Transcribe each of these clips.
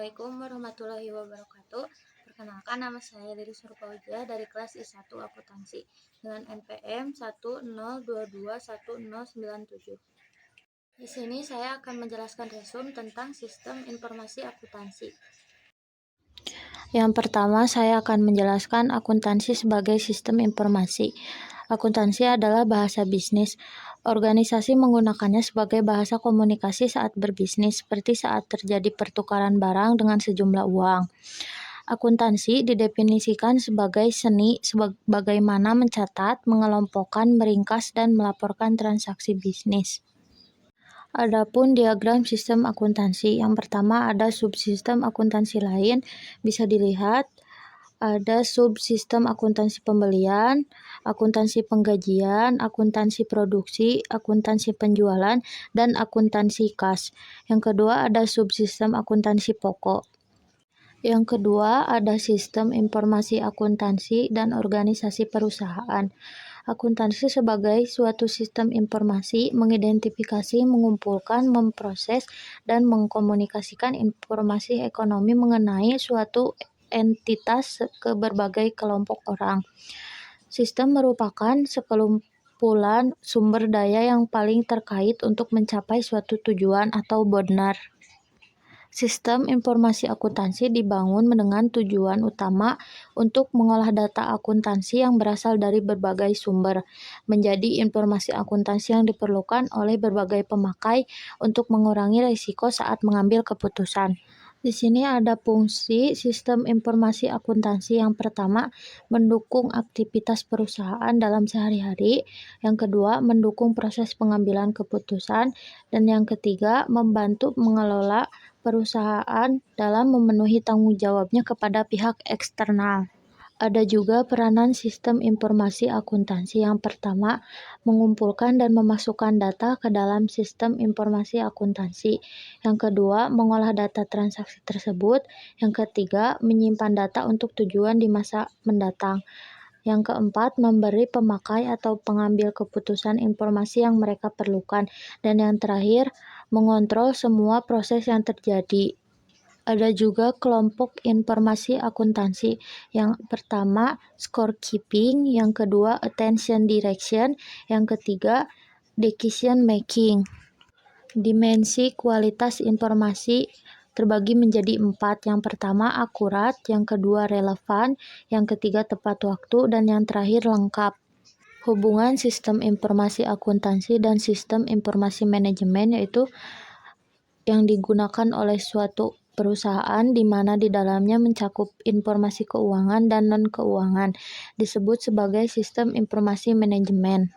Assalamualaikum warahmatullahi wabarakatuh. Perkenalkan, nama saya Liris Nurfauzia dari kelas I1 Akuntansi dengan NPM 102210097. Di sini saya akan menjelaskan resum tentang sistem informasi akuntansi. Yang pertama, saya akan menjelaskan akuntansi sebagai sistem informasi. Akuntansi adalah bahasa bisnis. Organisasi menggunakannya sebagai bahasa komunikasi saat berbisnis, seperti saat terjadi pertukaran barang dengan sejumlah uang. Akuntansi didefinisikan sebagai seni bagaimana mencatat, mengelompokkan, meringkas, dan melaporkan transaksi bisnis. Adapun diagram sistem akuntansi, yang pertama ada subsistem akuntansi lain, bisa dilihat ada subsistem akuntansi pembelian, akuntansi penggajian, akuntansi produksi, akuntansi penjualan, dan akuntansi kas. Yang kedua ada subsistem akuntansi pokok. Yang kedua ada sistem informasi akuntansi dan organisasi perusahaan. Akuntansi sebagai suatu sistem informasi mengidentifikasi, mengumpulkan, memproses, dan mengkomunikasikan informasi ekonomi mengenai suatu entitas ke berbagai kelompok orang. Sistem merupakan sekelumpulan sumber daya yang paling terkait untuk mencapai suatu tujuan atau benar. Sistem informasi akuntansi dibangun dengan tujuan utama untuk mengolah data akuntansi yang berasal dari berbagai sumber, menjadi informasi akuntansi yang diperlukan oleh berbagai pemakai untuk mengurangi risiko saat mengambil keputusan. Di sini ada fungsi sistem informasi akuntansi. Yang pertama, mendukung aktivitas perusahaan dalam sehari-hari. Yang kedua, mendukung proses pengambilan keputusan. Dan yang ketiga, membantu mengelola perusahaan dalam memenuhi tanggung jawabnya kepada pihak eksternal. Ada juga peranan sistem informasi akuntansi. Yang pertama, mengumpulkan dan memasukkan data ke dalam sistem informasi akuntansi. Yang kedua, mengolah data transaksi tersebut. Yang ketiga, menyimpan data untuk tujuan di masa mendatang. Yang keempat, memberi pemakai atau pengambil keputusan informasi yang mereka perlukan. Dan yang terakhir, mengontrol semua proses yang terjadi. Ada juga kelompok informasi akuntansi. Yang pertama, scorekeeping. Yang kedua, attention direction. Yang ketiga, decision making. Dimensi kualitas informasi terbagi menjadi 4. Yang pertama, akurat. Yang kedua, relevan. Yang ketiga, tepat waktu. Dan yang terakhir, lengkap. Hubungan sistem informasi akuntansi dan sistem informasi manajemen yaitu yang digunakan oleh suatu perusahaan di mana di dalamnya mencakup informasi keuangan dan non-keuangan, disebut sebagai sistem informasi manajemen.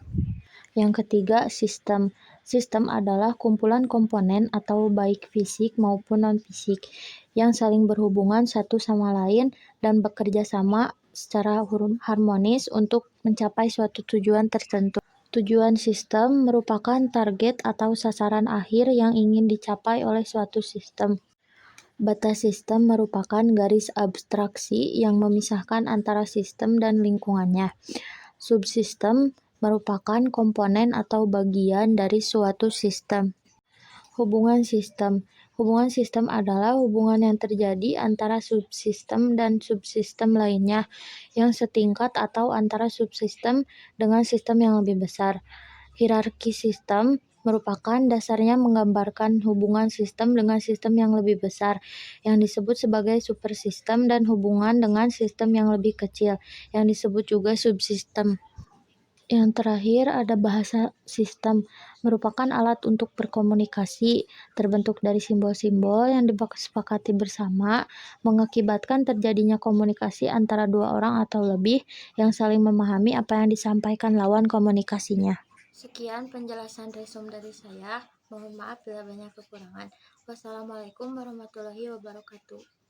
Yang ketiga, sistem. Sistem adalah kumpulan komponen atau baik fisik maupun non-fisik yang saling berhubungan satu sama lain dan bekerja sama secara harmonis untuk mencapai suatu tujuan tertentu. Tujuan sistem merupakan target atau sasaran akhir yang ingin dicapai oleh suatu sistem. Batas sistem merupakan garis abstraksi yang memisahkan antara sistem dan lingkungannya. Subsistem merupakan komponen atau bagian dari suatu sistem. Hubungan sistem. Hubungan sistem adalah hubungan yang terjadi antara subsistem dan subsistem lainnya yang setingkat atau antara subsistem dengan sistem yang lebih besar. Hierarki sistem merupakan dasarnya menggambarkan hubungan sistem dengan sistem yang lebih besar yang disebut sebagai supersistem dan hubungan dengan sistem yang lebih kecil yang disebut juga subsistem. Yang terakhir ada bahasa sistem, merupakan alat untuk berkomunikasi, terbentuk dari simbol-simbol yang disepakati bersama, mengakibatkan terjadinya komunikasi antara dua orang atau lebih yang saling memahami apa yang disampaikan lawan komunikasinya. Sekian penjelasan resum dari saya, mohon maaf bila banyak kekurangan. Wassalamualaikum warahmatullahi wabarakatuh.